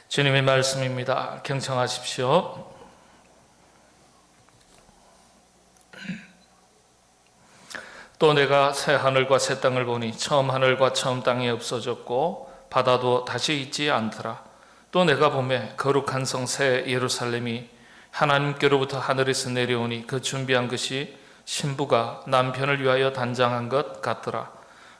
주님의 말씀입니다. 경청하십시오. 또 내가 새 하늘과 새 땅을 보니 처음 하늘과 처음 땅이 없어졌고 바다도 다시 있지 않더라. 또 내가 보매 거룩한 성 새 예루살렘이 하나님께로부터 하늘에서 내려오니 그 준비한 것이 신부가 남편을 위하여 단장한 것 같더라.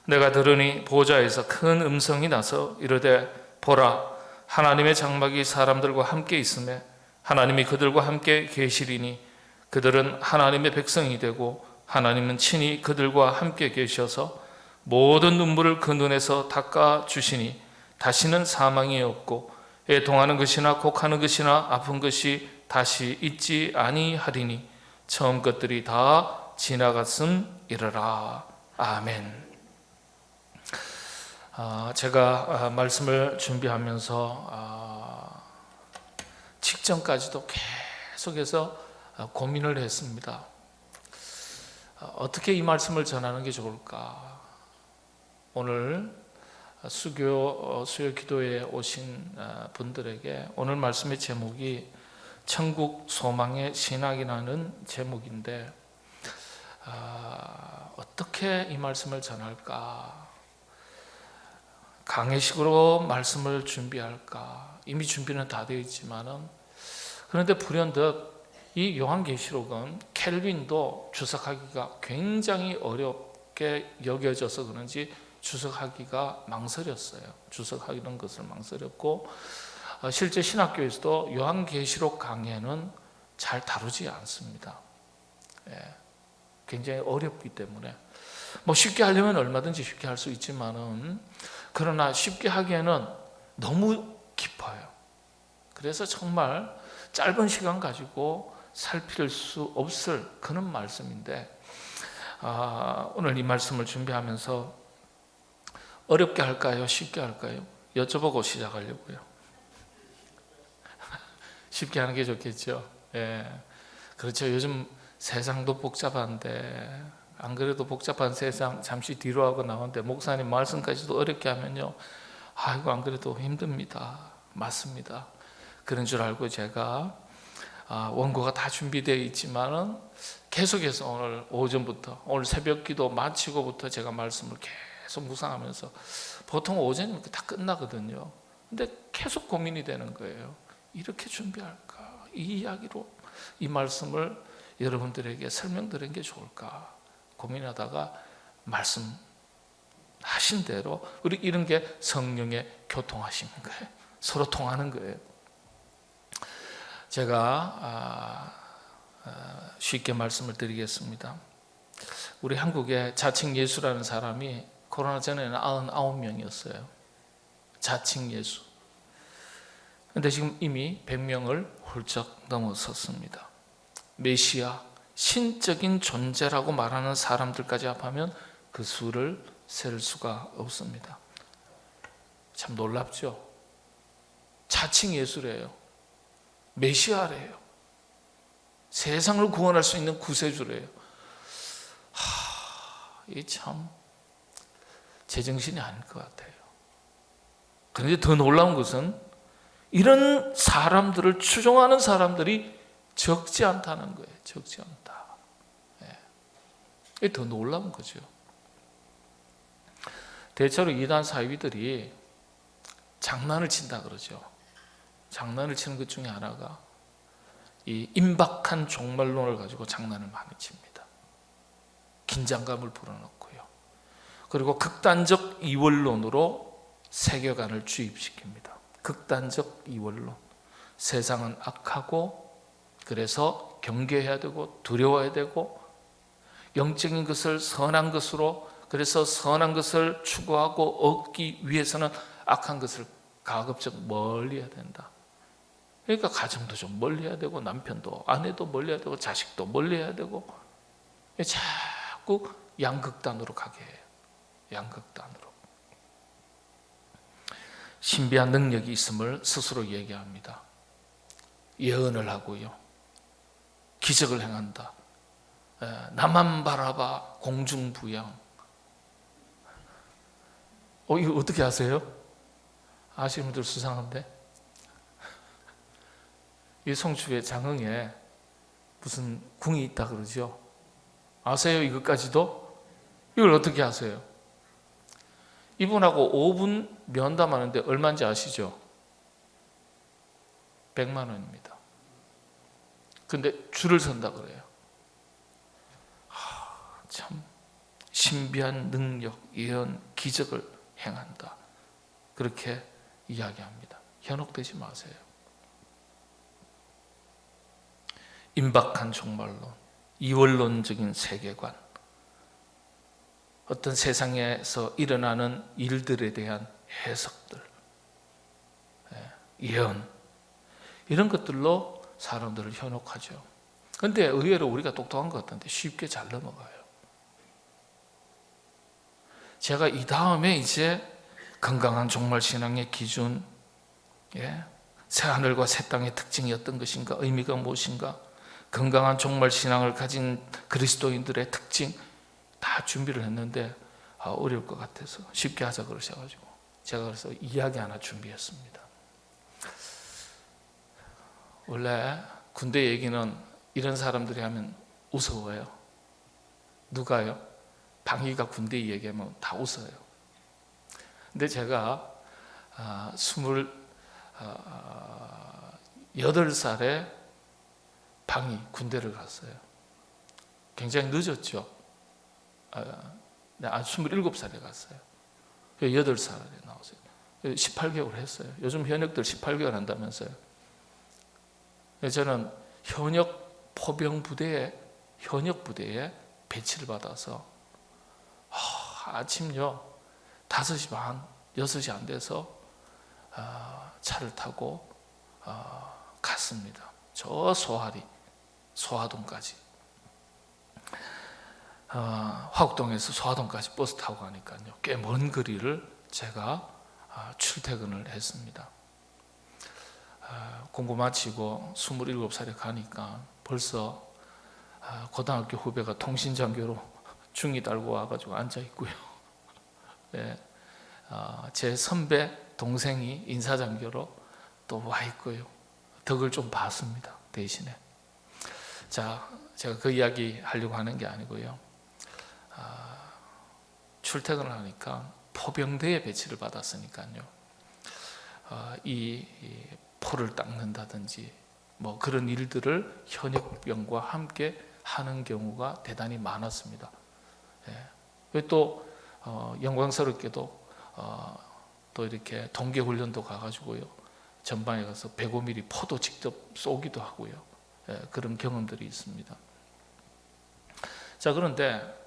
내가 들으니 보좌에서 큰 음성이 나서 이르되 보라, 하나님의 장막이 사람들과 함께 있으며 하나님이 그들과 함께 계시리니 그들은 하나님의 백성이 되고 하나님은 친히 그들과 함께 계셔서 모든 눈물을 그 눈에서 닦아 주시니 다시는 사망이 없고 애통하는 것이나 곡하는 것이나 아픈 것이 다시 있지 아니하리니 처음 것들이 다 지나갔음이러라. 아멘. 제가 말씀을 준비하면서 직전까지도 계속해서 고민을 했습니다. 어떻게 이 말씀을 전하는 게 좋을까? 오늘 수요 기도에 오신 분들에게 오늘 말씀의 제목이 천국 소망의 신학이라는 제목인데 어떻게 이 말씀을 전할까? 강해식으로 말씀을 준비할까? 이미 준비는 다 되어 있지만은 그런데 불현듯 이 요한계시록은 켈빈도 주석하기가 굉장히 어렵게 여겨져서 그런지 주석하기가 망설였어요. 주석하는 것을 망설였고 실제 신학교에서도 요한계시록 강해는 잘 다루지 않습니다. 굉장히 어렵기 때문에 쉽게 하려면 얼마든지 쉽게 할 수 있지만은 그러나 쉽게 하기에는 너무 깊어요. 그래서 정말 짧은 시간 가지고 살필 수 없을 그런 말씀인데 오늘 이 말씀을 준비하면서 어렵게 할까요? 쉽게 할까요? 여쭤보고 시작하려고요. 쉽게 하는 게 좋겠죠. 그렇죠. 요즘 세상도 복잡한데 안 그래도 복잡한 세상 잠시 뒤로 하고 나오는데 목사님 말씀까지도 어렵게 하면요, 아이고 안 그래도 힘듭니다. 맞습니다. 그런 줄 알고 제가 원고가 다 준비되어 있지만은 계속해서 오늘 오전부터 오늘 새벽기도 마치고부터 제가 말씀을 계속 묵상하면서 보통 오전이면 다 끝나거든요. 근데 계속 고민이 되는 거예요. 이렇게 준비할까? 이 이야기로 이 말씀을 여러분들에게 설명드리는 게 좋을까? 고민하다가 말씀하신 대로 우리 이런 게 성령의 교통하심인 거예요. 서로 통하는 거예요. 제가 쉽게 말씀을 드리겠습니다. 우리 한국에 자칭 예수라는 사람이 코로나 전에는 99명이었어요. 자칭 예수. 그런데 지금 이미 100명을 훌쩍 넘어섰습니다. 메시아, 신적인 존재라고 말하는 사람들까지 합하면 그 수를 셀 수가 없습니다. 참 놀랍죠? 자칭 예수래요. 메시아래요. 세상을 구원할 수 있는 구세주래요. 이 참 제정신이 아닐 것 같아요. 그런데 더 놀라운 것은 이런 사람들을 추종하는 사람들이 적지 않다는 거예요. 적지 않다. 이게 더 놀라운 거죠. 대체로 이단 사이비들이 장난을 친다 그러죠. 장난을 치는 것 중에 하나가 이 임박한 종말론을 가지고 장난을 많이 칩니다. 긴장감을 불어넣고요. 그리고 극단적 이원론으로 세계관을 주입시킵니다. 극단적 이원론. 세상은 악하고 그래서 경계해야 되고 두려워야 되고 영적인 것을 선한 것으로, 그래서 선한 것을 추구하고 얻기 위해서는 악한 것을 가급적 멀리 해야 된다. 그러니까 가정도 좀 멀리 해야 되고 남편도 아내도 멀리 해야 되고 자식도 멀리 해야 되고 자꾸 양극단으로 가게 해요. 양극단으로. 신비한 능력이 있음을 스스로 얘기합니다. 예언을 하고요. 기적을 행한다. 나만 바라봐 공중부양. 이거 어떻게 아세요? 아시는 분들 수상한데 이 성주의 장흥에 무슨 궁이 있다 그러죠. 아세요? 이것까지도? 이걸 어떻게 아세요? 이분하고 5분 면담하는데 얼마인지 아시죠? 100만 원입니다. 근데 줄을 선다 그래요. 참 신비한 능력, 예언, 기적을 행한다. 그렇게 이야기합니다. 현혹되지 마세요. 임박한 종말론, 이원론적인 세계관, 어떤 세상에서 일어나는 일들에 대한 해석들, 예언, 이런 것들로 사람들을 현혹하죠. 그런데 의외로 우리가 똑똑한 것 같은데 쉽게 잘 넘어가요. 제가 이 다음에 이제 건강한 종말신앙의 기준, 새하늘과 새 땅의 특징이 어떤 것인가, 의미가 무엇인가, 건강한 종말신앙을 가진 그리스도인들의 특징 다 준비를 했는데 어려울 것 같아서 쉽게 하자 그러셔가지고 제가 그래서 이야기 하나 준비했습니다. 원래 군대 얘기는 이런 사람들이 하면 무서워요. 누가요? 방위가 군대 얘기하면 다 웃어요. 근데 제가 28살에 방위 군대를 갔어요. 굉장히 늦었죠. 27살에 갔어요. 8살에 나왔어요. 18개월 했어요. 요즘 현역들 18개월 한다면서요. 저는 현역 포병부대에 현역 부대에 배치를 받아서 아침요 5시 반, 6시 안 돼서 차를 타고 갔습니다. 저 소화동까지. 화곡동에서 소화동까지 버스 타고 가니까요. 꽤 먼 거리를 제가 출퇴근을 했습니다. 공부 마치고 27살에 가니까 벌써 고등학교 후배가 통신장교로 중이 달고 와가지고 앉아 있고요. 제 선배 동생이 인사장교로 또 와 있고요. 덕을 좀 봤습니다. 대신에. 자, 제가 그 이야기 하려고 하는 게 아니고요. 출퇴근을 하니까 포병대에 배치를 받았으니까요. 이 포를 닦는다든지 뭐 그런 일들을 현역병과 함께 하는 경우가 대단히 많았습니다. 또 영광스럽게도 또 이렇게 동계훈련도 가가지고요. 전방에 가서 105mm 포도 직접 쏘기도 하고요. 그런 경험들이 있습니다. 자, 그런데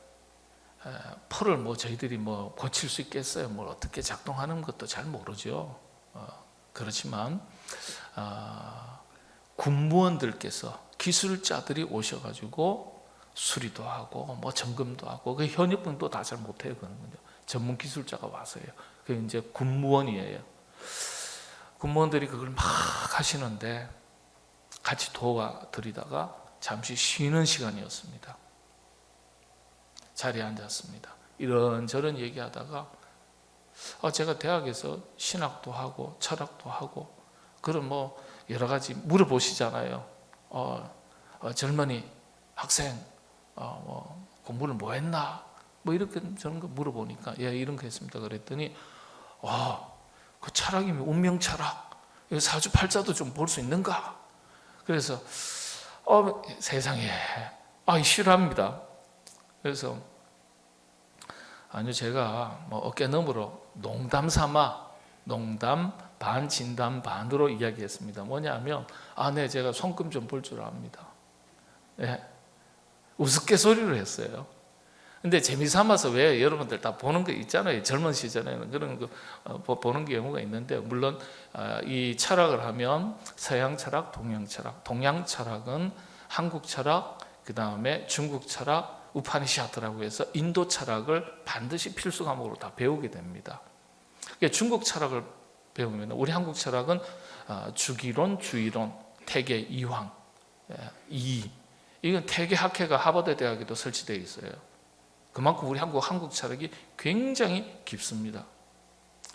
포를 뭐 저희들이 뭐 고칠 수 있겠어요? 뭘 어떻게 작동하는 것도 잘 모르죠. 그렇지만 군무원들께서 기술자들이 오셔가지고 수리도 하고 뭐 점검도 하고 그 현역병도 다 잘 못해요. 그런군요. 전문 기술자가 와서요. 그 이제 군무원이에요. 군무원들이 그걸 막 하시는데 같이 도와드리다가 잠시 쉬는 시간이었습니다. 자리에 앉았습니다. 이런저런 얘기하다가 제가 대학에서 신학도 하고 철학도 하고 그런 뭐 여러 가지 물어보시잖아요. 젊은이 학생 뭐 공부를 뭐 했나 뭐 이렇게 저런 거 물어보니까 예 이런 거 했습니다. 그랬더니 그 철학이면 운명 철학 사주팔자도 좀 볼 수 있는가? 그래서 세상에 싫어합니다. 그래서 아니요, 제가 뭐 어깨 너머로 농담 삼아 농담 반 진담 반으로 이야기했습니다. 뭐냐면 네, 제가 손금 좀 볼 줄 압니다. 우스갯소리를 했어요. 근데 재미삼아서 왜 여러분들 다 보는 거 있잖아요. 젊은 시절에는 그런 거 보는 경우가 있는데 물론 이 철학을 하면 서양 철학, 동양 철학. 동양 철학은 한국 철학, 그 다음에 중국 철학, 우파니샤드라고 해서 인도 철학을 반드시 필수 과목으로 다 배우게 됩니다. 그러니까 중국 철학을 배우면 우리 한국 철학은 주기론, 주의론, 태계, 이황, 이건 태계 학회가 하버드 대학에도 설치되어 있어요. 그만큼 우리 한국 철학이 굉장히 깊습니다.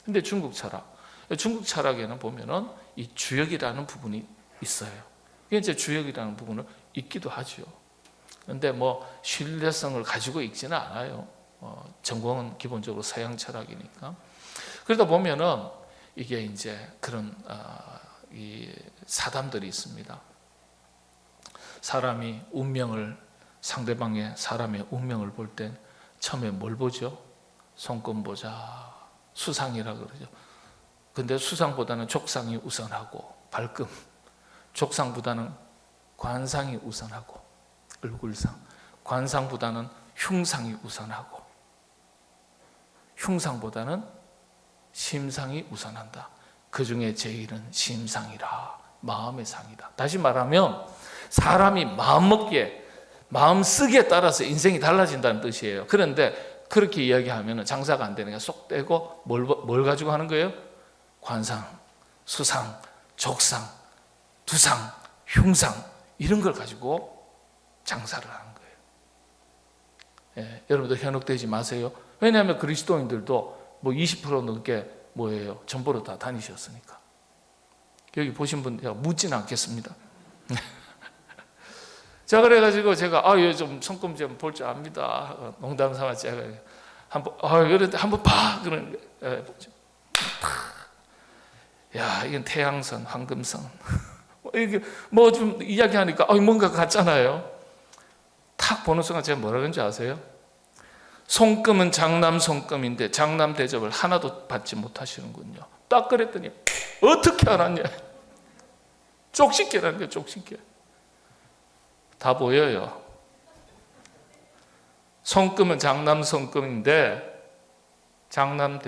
근데 중국 철학에는 보면은 이 주역이라는 부분이 있어요. 이게 이제 주역이라는 부분은 있기도 하죠. 그런데 뭐 신뢰성을 가지고 있지는 않아요. 전공은 기본적으로 서양 철학이니까. 그러다 보면은 이게 이제 그런 이 사담들이 있습니다. 사람이 운명을, 상대방의 사람의 운명을 볼 땐 처음에 뭘 보죠? 손금 보자, 수상이라 그러죠. 근데 수상보다는 족상이 우선하고, 발금, 족상보다는 관상이 우선하고, 얼굴상, 관상보다는 흉상이 우선하고, 흉상보다는 심상이 우선한다. 그 중에 제일은 심상이라, 마음의 상이다. 다시 말하면 사람이 마음먹기에, 마음 쓰기에 따라서 인생이 달라진다는 뜻이에요. 그런데 그렇게 이야기하면 장사가 안 되니까 쏙 떼고 뭘 가지고 하는 거예요? 관상, 수상, 족상, 두상, 흉상, 이런 걸 가지고 장사를 하는 거예요. 예, 여러분들 현혹되지 마세요. 왜냐하면 그리스도인들도 뭐 20% 넘게 뭐예요? 전보로 다 다니셨으니까. 여기 보신 분 제가 묻지는 않겠습니다. 자, 그래가지고 제가 좀 손금 좀 볼 줄 압니다. 농담 삼아 제가 그런데 한번 봐 그런 보죠. 야, 이건 태양선, 황금선. 이게 뭐 좀 이야기하니까 뭔가 같잖아요. 탁 보는 순간 제가 뭐라 그런지 아세요? 손금은 장남 손금인데 장남 대접을 하나도 받지 못하시는군요. 딱 그랬더니 어떻게 알았냐? 쪽집게라는 게 쪽집게. 다 보여요. 손금은 장남 손금인데 장남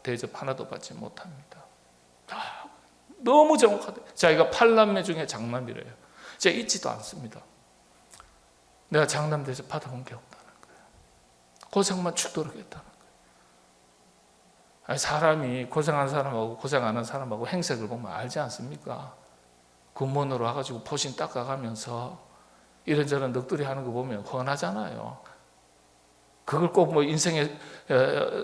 대접 하나도 받지 못합니다. 너무 정확하다. 자기가 8남매 중에 장남이래요. 제가 잊지도 않습니다. 내가 장남 대접 받아본 게 없다는 거예요. 고생만 죽도록 했다는 거예요. 아니, 사람이 고생한 사람하고 고생 안 한 사람하고 행색을 보면 알지 않습니까? 군문으로 와가지고 포신 닦아가면서 이런저런 넋두리 하는 거 보면 훤하잖아요. 그걸 꼭 뭐 인생의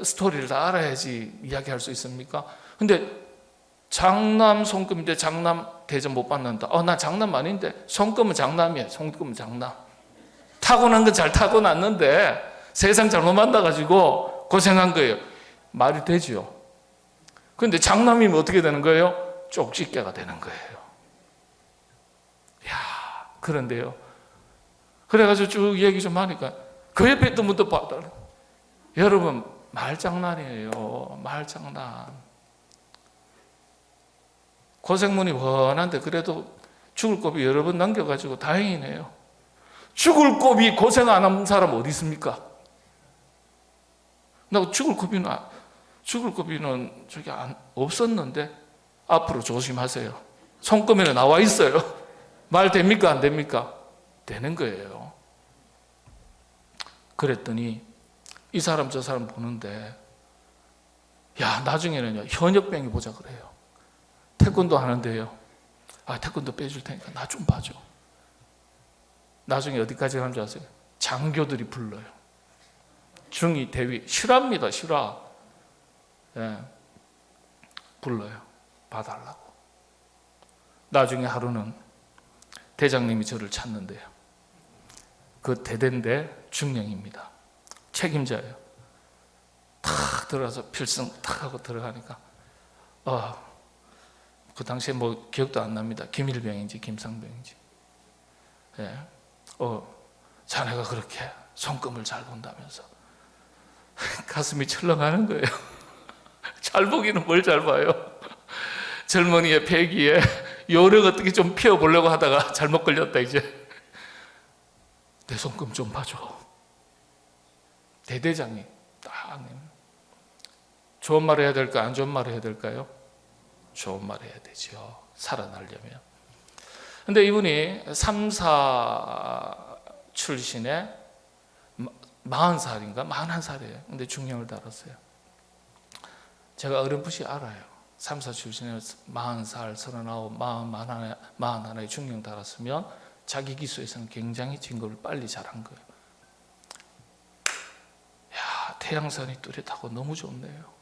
스토리를 다 알아야지 이야기할 수 있습니까? 근데 장남 손금인데 장남 대접 못 받는다. 나 장남 아닌데. 손금은 장남이에요. 손금은 장남. 타고난 건 잘 타고났는데 세상 잘못 만나가지고 고생한 거예요. 말이 되죠. 그런데 장남이면 어떻게 되는 거예요? 쪽집게가 되는 거예요. 그런데요. 그래가지고 쭉 얘기 좀 하니까 그 옆에 있던 분도 봐달라. 여러분, 말장난이에요. 말장난. 고생문이 훤한데 그래도 죽을 고비 여러 번 남겨가지고 다행이네요. 죽을 고비 고생 안 한 사람 어디 있습니까? 나 죽을 고비는 저기 없었는데 앞으로 조심하세요. 손금에는 나와 있어요. 말 됩니까? 안 됩니까? 되는 거예요. 그랬더니 이 사람 저 사람 보는데 나중에는 현역병이 보자 그래요. 태권도 하는데요. 태권도 빼줄 테니까 나 좀 봐줘. 나중에 어디까지 가는 줄 아세요? 장교들이 불러요. 중위, 대위, 실화입니다. 실화. 불러요. 봐달라고. 나중에 하루는 대장님이 저를 찾는데요. 그 대대인데 중령입니다. 책임자예요. 탁 들어가서 필승 탁 하고 들어가니까 그 당시에 뭐 기억도 안 납니다. 김일병인지 김상병인지. 자네가 그렇게 손금을 잘 본다면서 가슴이 철렁하는 거예요. 잘 보기는 뭘 잘 봐요. 젊은이의 패기에 요령 어떻게 좀 피워보려고 하다가 잘못 걸렸다. 이제 내 손금 좀 봐줘. 대대장이 딱 좋은 말 해야 될까 안 좋은 말 해야 될까요? 좋은 말 해야 되죠. 살아나려면. 근데 이분이 3사 출신의 40살인가 41살이에요. 근데 중령을 달았어요. 제가 어렴풋이 알아요. 3사 출신의 40살, 39, 41의 중령 달았으면 자기 기수에서는 굉장히 진급을 빨리 잘한 거예요. 태양선이 뚜렷하고 너무 좋네요.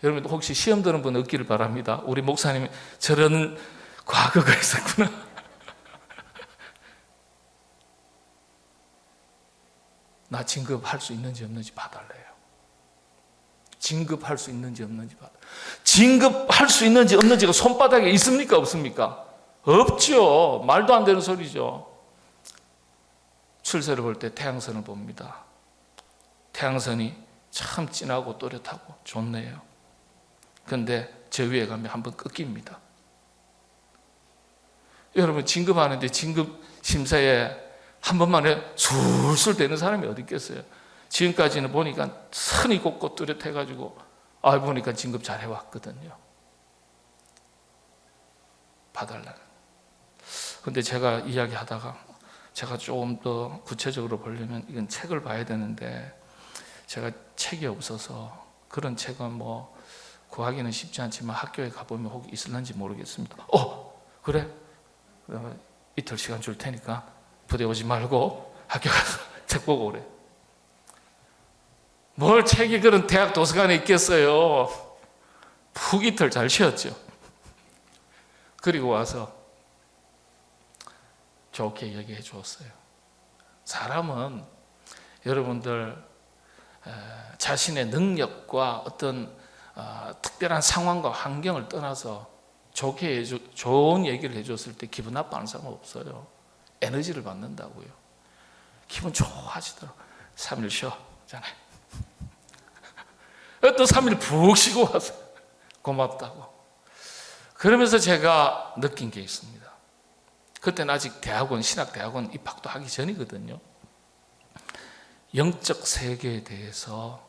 여러분 혹시 시험 드는 분 없기를 바랍니다. 우리 목사님이 저런 과거가 있었구나. 나 진급할 수 있는지 없는지 봐달래요. 진급할 수 있는지 없는지 봐달래요. 진급할 수 있는지 없는지가 손바닥에 있습니까 없습니까? 없죠. 말도 안 되는 소리죠. 출세를 볼 때 태양선을 봅니다. 태양선이 참 진하고 또렷하고 좋네요. 그런데 저 위에 가면 한번 꺾입니다. 여러분, 진급하는데 진급 심사에 한 번만에 술술 되는 사람이 어디 있겠어요? 지금까지는 보니까 선이 곱고 뚜렷해가지고 보니까 진급 잘 해왔거든요. 봐달라는. 근데 제가 이야기하다가 제가 조금 더 구체적으로 보려면 이건 책을 봐야 되는데 제가 책이 없어서 그런 책은 뭐 구하기는 쉽지 않지만 학교에 가보면 혹 있을는지 모르겠습니다. 그래? 이틀 시간 줄 테니까 부대 오지 말고 학교 가서 책 보고 오래. 뭘 책이 그런 대학 도서관에 있겠어요. 푹 이틀 잘 쉬었죠. 그리고 와서 좋게 얘기해 주었어요. 사람은 여러분들 자신의 능력과 어떤 특별한 상황과 환경을 떠나서 좋은 얘기를 해줬을 때 기분 나빠하는 사람은 없어요. 에너지를 받는다고요. 기분 좋아지더라고. 3일 쉬어잖아요. 또 3일 푹 쉬고 와서 고맙다고. 그러면서 제가 느낀 게 있습니다. 그때는 아직 대학원, 신학대학원 입학도 하기 전이거든요. 영적 세계에 대해서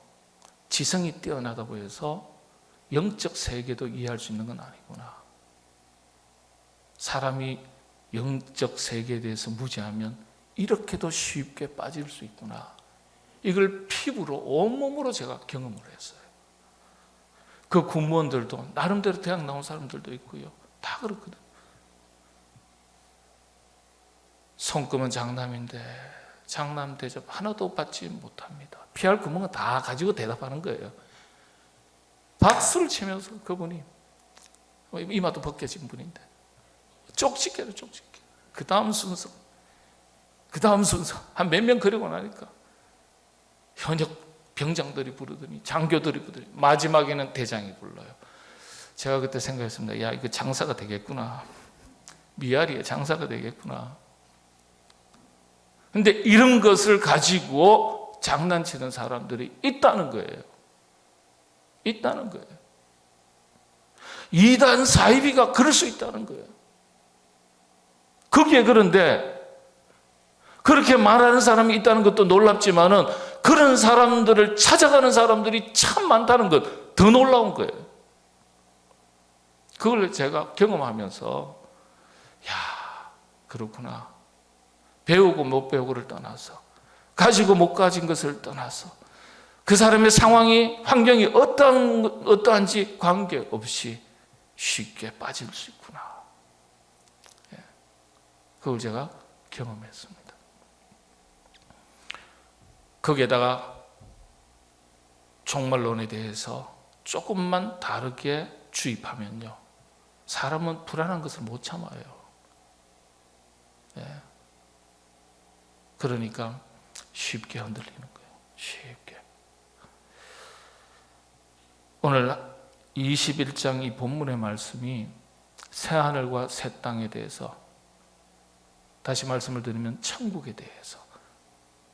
지성이 뛰어나다고 해서 영적 세계도 이해할 수 있는 건 아니구나. 사람이 영적 세계에 대해서 무지하면 이렇게도 쉽게 빠질 수 있구나. 이걸 피부로, 온몸으로 제가 경험을 했어요. 그 군무원들도 나름대로 대학 나온 사람들도 있고요. 다 그렇거든. 손금은 장남인데 장남 대접 하나도 받지 못합니다. 피할 구멍은 다 가지고 대답하는 거예요. 박수를 치면서 그분이 이마도 벗겨진 분인데 쪽집게로 쪽집게. 그 다음 순서 한 몇 명 그리고 나니까 현역 병장들이 부르더니 장교들이 부르더니 마지막에는 대장이 불러요. 제가 그때 생각했습니다. 야, 이거 장사가 되겠구나. 미아리에 장사가 되겠구나. 근데 이런 것을 가지고 장난치는 사람들이 있다는 거예요. 있다는 거예요. 이단 사이비가 그럴 수 있다는 거예요. 그게 그런데 그렇게 말하는 사람이 있다는 것도 놀랍지만은 그런 사람들을 찾아가는 사람들이 참 많다는 것 더 놀라운 거예요. 그걸 제가 경험하면서 야, 그렇구나. 배우고 못 배우고를 떠나서 가지고 못 가진 것을 떠나서 그 사람의 상황이 환경이 어떠한지 관계없이 쉽게 빠질 수 있구나. 그걸 제가 경험했습니다. 거기에다가 종말론에 대해서 조금만 다르게 주입하면요, 사람은 불안한 것을 못 참아요. 그러니까 쉽게 흔들리는 거예요. 쉽게. 오늘 21장 이 본문의 말씀이 새하늘과 새 땅에 대해서, 다시 말씀을 드리면 천국에 대해서,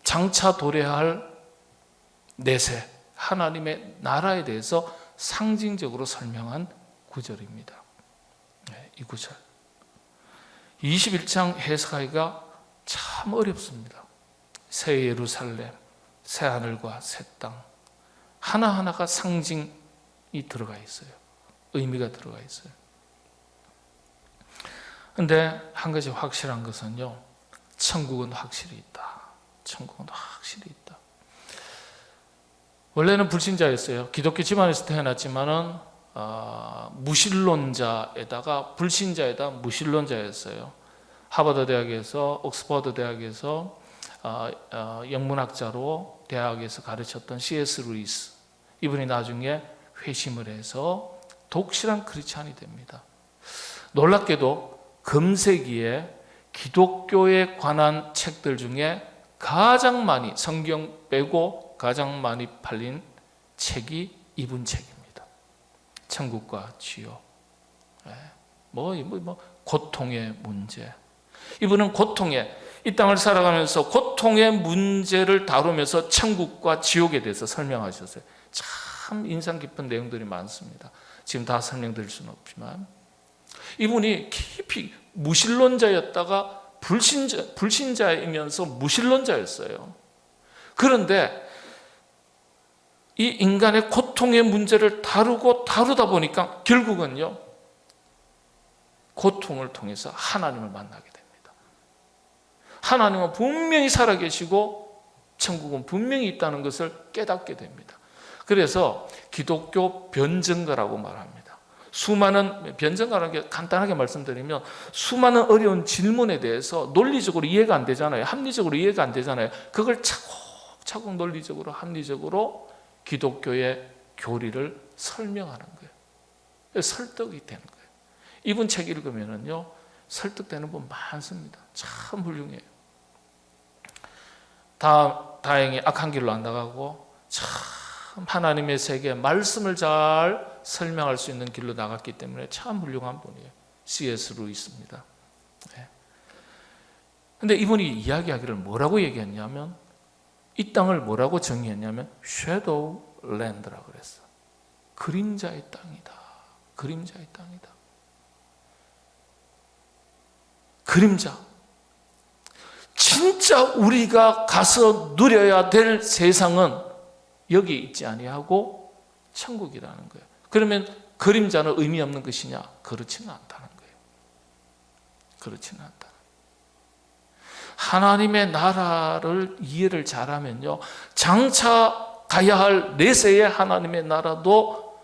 장차 도래할 내세 하나님의 나라에 대해서 상징적으로 설명한 구절입니다. 이 구절 21장 해석하기가 참 어렵습니다. 새 예루살렘, 새 하늘과 새 땅, 하나하나가 상징이 들어가 있어요. 의미가 들어가 있어요. 그런데 한 가지 확실한 것은요, 천국은 확실히 있다. 천국은 확실히 있다. 원래는 불신자였어요. 기독교 집안에서 태어났지만은 무신론자에다가 불신자에다 무신론자였어요. 하버드 대학에서, 옥스퍼드 대학에서 영문학자로 대학에서 가르쳤던 C.S. 루이스, 이분이 나중에 회심을 해서 독실한 크리스찬이 됩니다. 놀랍게도 검색기에 기독교에 관한 책들 중에 가장 많이, 성경 빼고 가장 많이 팔린 책이 이분 책입니다. 천국과 지옥, 고통의 문제. 이분은 이 땅을 살아가면서 고통의 문제를 다루면서 천국과 지옥에 대해서 설명하셨어요. 참 인상 깊은 내용들이 많습니다. 지금 다 설명드릴 수는 없지만, 이분이 깊이 무신론자였다가 불신자이면서 무신론자였어요. 그런데 이 인간의 고통의 문제를 다루다 보니까 결국은요, 고통을 통해서 하나님을 만나게 됩니다. 하나님은 분명히 살아계시고 천국은 분명히 있다는 것을 깨닫게 됩니다. 그래서 기독교 변증가라고 말합니다. 수많은, 변증가라는 게 간단하게 말씀드리면, 수많은 어려운 질문에 대해서 논리적으로 이해가 안 되잖아요. 합리적으로 이해가 안 되잖아요. 그걸 차곡차곡 논리적으로, 합리적으로 기독교의 교리를 설명하는 거예요. 설득이 되는 거예요. 이분 책 읽으면은요, 설득되는 분 많습니다. 참 훌륭해요. 다행히 악한 길로 안 나가고 참 하나님의 세계 말씀을 잘 설명할 수 있는 길로 나갔기 때문에 참 훌륭한 분이에요. C.S. 루이스입니다. 그런데 이분이 이야기하기를 뭐라고 얘기했냐면, 이 땅을 뭐라고 정의했냐면 섀도우 랜드라고 그랬어. 그림자의 땅이다. 그림자의 땅이다. 그림자. 진짜 우리가 가서 누려야 될 세상은 여기 있지 아니하고 천국이라는 거예요. 그러면 그림자는 의미 없는 것이냐? 그렇지는 않다는 거예요. 그렇지는 않다. 하나님의 나라를 이해를 잘하면요, 장차 가야 할 내세의 하나님의 나라도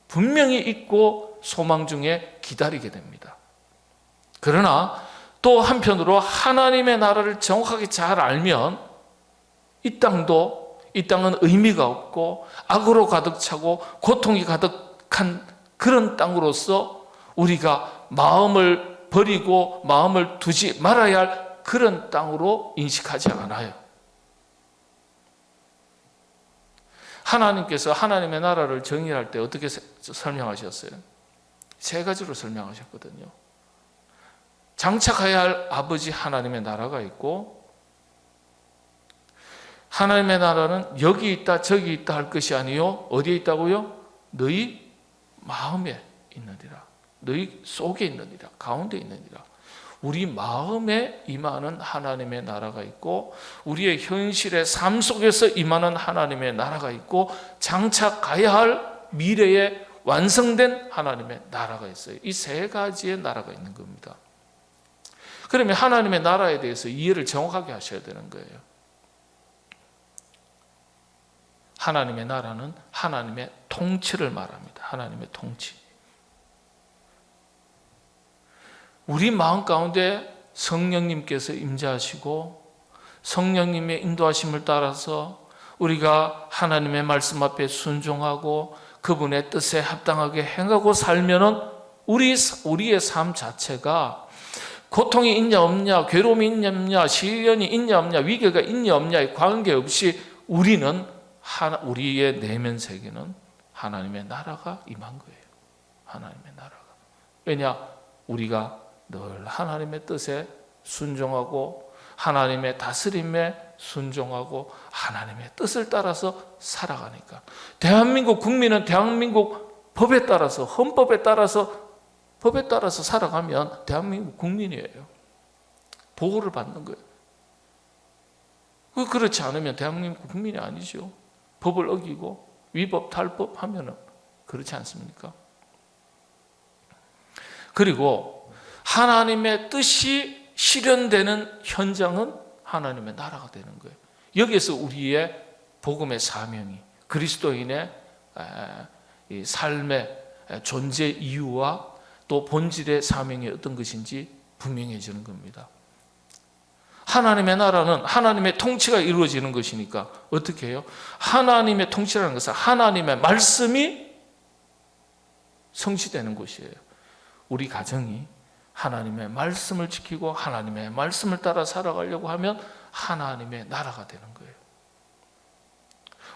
분명히 있고 소망 중에 기다리게 됩니다. 그러나 또 한편으로 하나님의 나라를 정확하게 잘 알면 이 땅은 의미가 없고 악으로 가득 차고 고통이 가득한 그런 땅으로서 우리가 마음을 버리고 마음을 두지 말아야 할 그런 땅으로 인식하지 않아요. 하나님께서 하나님의 나라를 정의할 때 어떻게 설명하셨어요? 세 가지로 설명하셨거든요. 장착해야 할 아버지 하나님의 나라가 있고, 하나님의 나라는 여기 있다 저기 있다 할 것이 아니요, 어디에 있다고요? 너희 마음에 있느니라. 너희 속에 있느니라. 가운데 있느니라. 우리 마음에 임하는 하나님의 나라가 있고, 우리의 현실의 삶 속에서 임하는 하나님의 나라가 있고, 장차 가야 할 미래에 완성된 하나님의 나라가 있어요. 이 세 가지의 나라가 있는 겁니다. 그러면 하나님의 나라에 대해서 이해를 정확하게 하셔야 되는 거예요. 하나님의 나라는 하나님의 통치를 말합니다. 하나님의 통치. 우리 마음 가운데 성령님께서 임재하시고 성령님의 인도하심을 따라서 우리가 하나님의 말씀 앞에 순종하고 그분의 뜻에 합당하게 행하고 살면은 우리의 삶 자체가 고통이 있냐 없냐, 괴로움이 있냐 없냐, 시련이 있냐 없냐, 위기가 있냐 없냐에 관계없이 우리의 내면 세계는 하나님의 나라가 임한 거예요. 하나님의 나라가. 왜냐? 우리가 늘 하나님의 뜻에 순종하고 하나님의 다스림에 순종하고 하나님의 뜻을 따라서 살아가니까. 대한민국 국민은 대한민국 법에 따라서, 헌법에 따라서, 법에 따라서 살아가면 대한민국 국민이에요. 보호를 받는 거예요. 그렇지 않으면 대한민국 국민이 아니죠. 법을 어기고 위법, 탈법 하면은 그렇지 않습니까? 그리고 하나님의 뜻이 실현되는 현장은 하나님의 나라가 되는 거예요. 여기에서 우리의 복음의 사명이, 그리스도인의 이 삶의 존재 이유와 또 본질의 사명이 어떤 것인지 분명해지는 겁니다. 하나님의 나라는 하나님의 통치가 이루어지는 것이니까 어떻게 해요? 하나님의 통치라는 것은 하나님의 말씀이 성취되는 것이에요. 우리 가정이 하나님의 말씀을 지키고 하나님의 말씀을 따라 살아가려고 하면 하나님의 나라가 되는 거예요.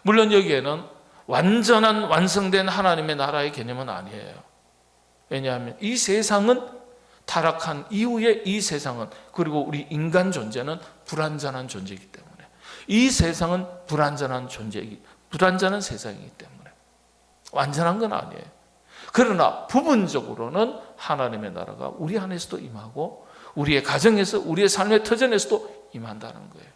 물론 여기에는 완전한 완성된 하나님의 나라의 개념은 아니에요. 왜냐하면 이 세상은 타락한 이후에 이 세상은, 그리고 우리 인간 존재는 불완전한 존재이기 때문에, 이 세상은 불완전한 세상이기 때문에 완전한 건 아니에요. 그러나 부분적으로는 하나님의 나라가 우리 안에서도 임하고 우리의 가정에서, 우리의 삶의 터전에서도 임한다는 거예요.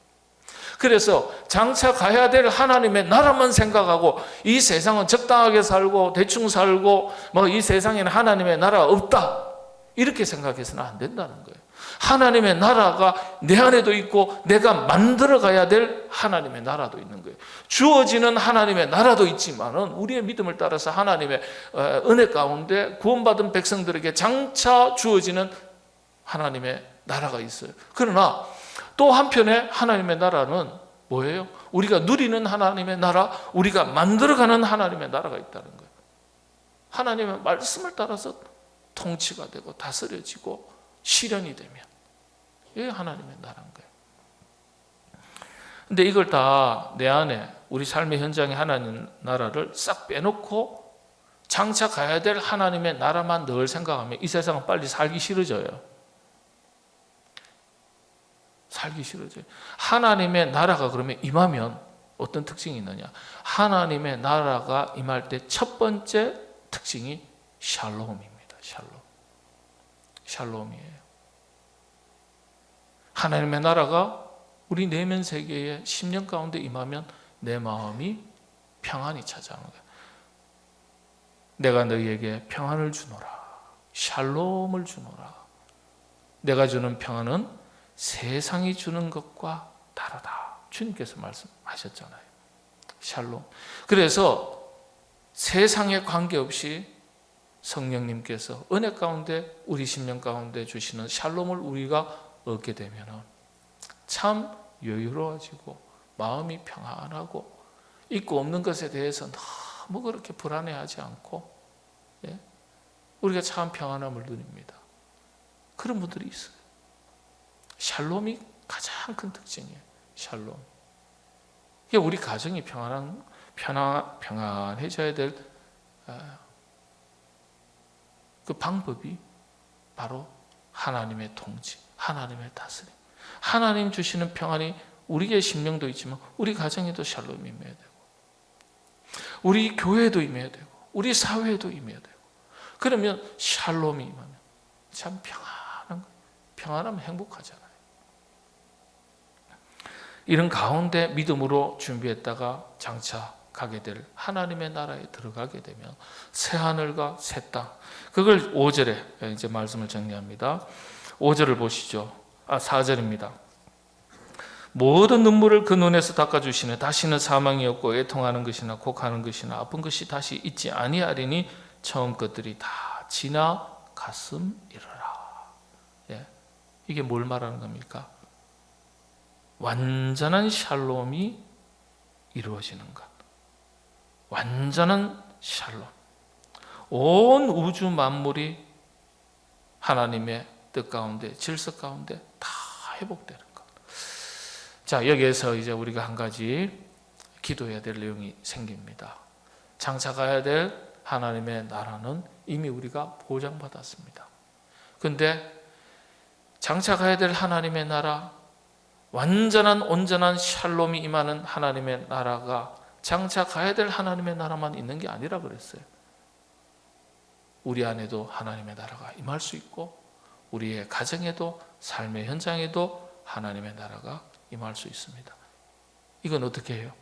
그래서 장차 가야 될 하나님의 나라만 생각하고 이 세상은 적당하게 살고 대충 살고 뭐 이 세상에는 하나님의 나라가 없다, 이렇게 생각해서는 안 된다는 거예요. 하나님의 나라가 내 안에도 있고 내가 만들어 가야 될 하나님의 나라도 있는 거예요. 주어지는 하나님의 나라도 있지만은 우리의 믿음을 따라서 하나님의 은혜 가운데 구원받은 백성들에게 장차 주어지는 하나님의 나라가 있어요. 그러나 또 한편에 하나님의 나라는 뭐예요? 우리가 누리는 하나님의 나라, 우리가 만들어가는 하나님의 나라가 있다는 거예요. 하나님의 말씀을 따라서 통치가 되고 다스려지고 실현이 되면 이게 하나님의 나라인 거예요. 근데 이걸 다 내 안에 우리 삶의 현장에 하나님 나라를 싹 빼놓고 장차 가야 될 하나님의 나라만 늘 생각하면 이 세상은 빨리 살기 싫어져요. 살기 싫어져요. 하나님의 나라가 그러면 임하면 어떤 특징이 있느냐? 하나님의 나라가 임할 때 첫 번째 특징이 샬롬입니다. 샬롬이에요. 하나님의 나라가 우리 내면 세계에 10년 가운데 임하면 내 마음이 평안이 찾아오는 거예요. 내가 너희에게 평안을 주노라, 샬롬을 주노라. 내가 주는 평안은 세상이 주는 것과 다르다, 주님께서 말씀하셨잖아요. 샬롬. 그래서 세상에 관계없이 성령님께서 은혜 가운데 우리 심령 가운데 주시는 샬롬을 우리가 얻게 되면 참 여유로워지고 마음이 평안하고 있고 없는 것에 대해서 너무 그렇게 불안해하지 않고, 우리가 참 평안함을 누립니다. 그런 분들이 있어요. 샬롬이 가장 큰 특징이에요. 샬롬. 이게 우리 가정이 평안해져야 될 그 방법이 바로 하나님의 통치, 하나님의 다스림. 하나님 주시는 평안이 우리의 심령도 있지만 우리 가정에도 샬롬이 임해야 되고, 우리 교회에도 임해야 되고, 우리 사회에도 임해야 되고. 그러면 샬롬이 임하면 참 평안한 거예요. 평안하면 행복하잖아요. 이런 가운데 믿음으로 준비했다가 장차 가게 될 하나님의 나라에 들어가게 되면 새 하늘과 새 땅, 그걸 5절에 이제 말씀을 정리합니다. 5절을 보시죠. 4절입니다. 모든 눈물을 그 눈에서 닦아주시네. 다시는 사망이 없고 애통하는 것이나 곡하는 것이나 아픈 것이 다시 있지 아니하리니 처음 것들이 다 지나갔음이로라. 이게 뭘 말하는 겁니까? 완전한 샬롬이 이루어지는 것. 완전한 샬롬. 온 우주 만물이 하나님의 뜻 가운데, 질서 가운데 다 회복되는 것. 자, 여기에서 이제 우리가 한 가지 기도해야 될 내용이 생깁니다. 장차 가야 될 하나님의 나라는 이미 우리가 보장받았습니다. 그런데 장차 가야 될 하나님의 나라, 완전한 온전한 샬롬이 임하는 하나님의 나라가 장차 가야 될 하나님의 나라만 있는 게 아니라 그랬어요. 우리 안에도 하나님의 나라가 임할 수 있고 우리의 가정에도 삶의 현장에도 하나님의 나라가 임할 수 있습니다. 이건 어떻게 해요?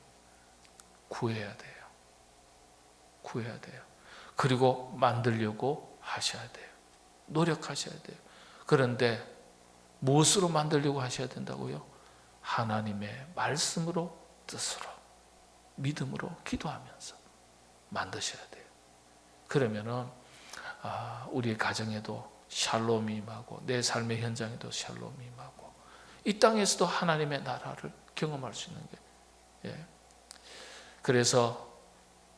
구해야 돼요. 구해야 돼요. 그리고 만들려고 하셔야 돼요. 노력하셔야 돼요. 그런데 무엇으로 만들려고 하셔야 된다고요? 하나님의 말씀으로, 뜻으로, 믿음으로, 기도하면서 만드셔야 돼요. 그러면은 우리의 가정에도 샬롬이 임하고 내 삶의 현장에도 샬롬이 임하고 이 땅에서도 하나님의 나라를 경험할 수 있는 거예요. 그래서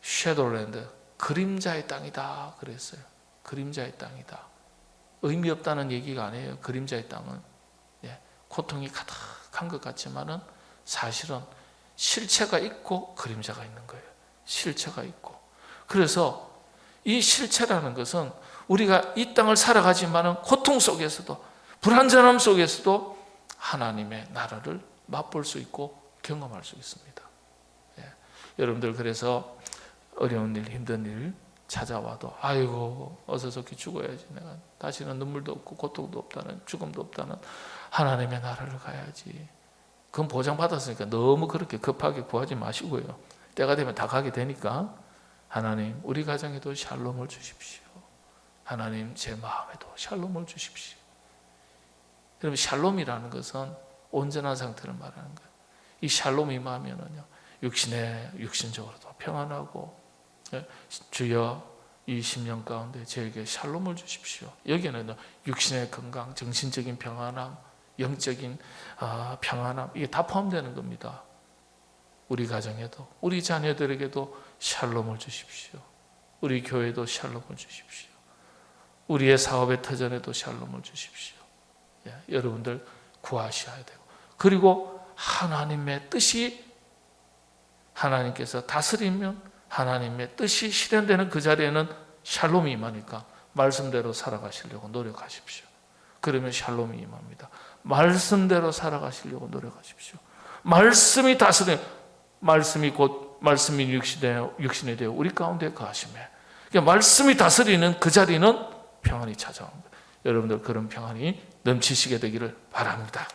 섀도우랜드, 그림자의 땅이다 그랬어요. 그림자의 땅이다. 의미 없다는 얘기가 아니에요. 그림자의 땅은 고통이 가득한 것 같지만은 사실은 실체가 있고 그림자가 있는 거예요. 실체가 있고. 그래서 이 실체라는 것은 우리가 이 땅을 살아가지만은 고통 속에서도, 불안전함 속에서도 하나님의 나라를 맛볼 수 있고 경험할 수 있습니다. 여러분들, 그래서 어려운 일, 힘든 일 찾아와도 아이고 어서 좋게 죽어야지, 내가 다시는 눈물도 없고 고통도 없다는, 죽음도 없다는 하나님의 나라를 가야지, 그건 보장받았으니까 너무 그렇게 급하게 구하지 마시고요. 때가 되면 다 가게 되니까 하나님 우리 가정에도 샬롬을 주십시오. 하나님 제 마음에도 샬롬을 주십시오. 여러분, 샬롬이라는 것은 온전한 상태를 말하는 거예요. 이 샬롬이 임하면은요, 육신적으로도 평안하고, 주여 이 10년 가운데 저에게 샬롬을 주십시오. 여기에는 육신의 건강, 정신적인 평안함, 영적인 평안함, 이게 다 포함되는 겁니다. 우리 가정에도, 우리 자녀들에게도 샬롬을 주십시오. 우리 교회도 샬롬을 주십시오. 우리의 사업의 터전에도 샬롬을 주십시오. 여러분들 구하셔야 되고, 그리고 하나님의 뜻이, 하나님께서 다스리면 하나님의 뜻이 실현되는 그 자리에는 샬롬이 임하니까 말씀대로 살아가시려고 노력하십시오. 그러면 샬롬이 임합니다. 말씀대로 살아가시려고 노력하십시오. 말씀이 다스리는, 말씀이 곧 말씀이 육신이 되어 우리 가운데 거하시매, 그러니까 말씀이 다스리는 그 자리는 평안이 찾아옵니다. 여러분들 그런 평안이 넘치시게 되기를 바랍니다.